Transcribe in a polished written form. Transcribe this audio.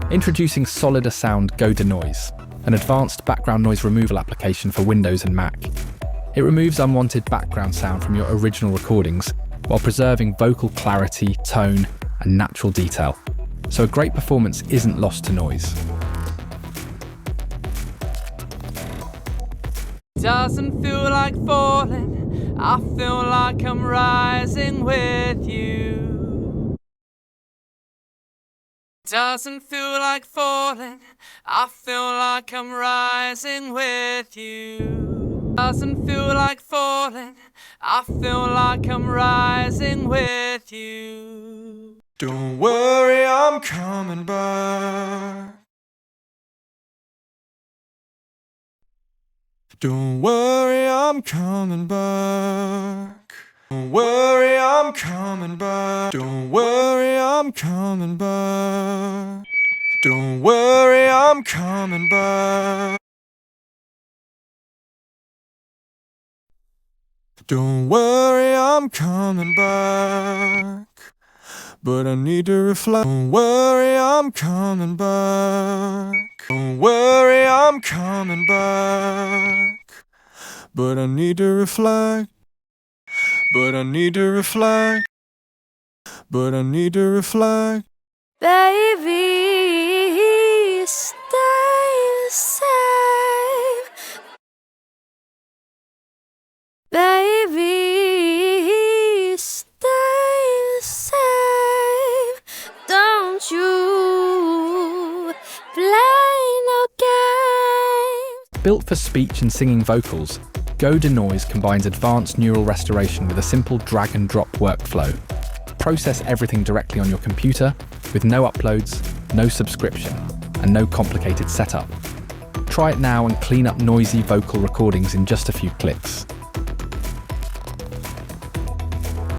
Introducing SoliderSound Go-Denoise, an advanced background noise removal application for Windows and Mac. It removes unwanted background sound from your original recordings while preserving vocal clarity, tone, and natural detail, so a great performance isn't lost to noise. Doesn't feel like falling, I feel like I'm rising with you. Doesn't feel like falling, I feel like I'm rising with you. Doesn't feel like falling, I feel like I'm rising with you. Don't worry, I'm coming back. Don't worry, I'm coming back. Don't worry, I'm coming back. Don't worry, I'm coming back. Don't worry, I'm coming back. Don't worry, I'm coming back. But I need to reflect. Don't worry, I'm coming back. Don't worry, I'm coming back. But I need to reflect. But I need to reflect. But I need to reflect. Baby, stay the same. Baby, stay the same. Don't you play no games. Built for speech and singing vocals, Go-Denoise combines advanced neural restoration with a simple drag-and-drop workflow. Process everything directly on your computer with no uploads, no subscription, and no complicated setup. Try it now and clean up noisy vocal recordings in just a few clicks.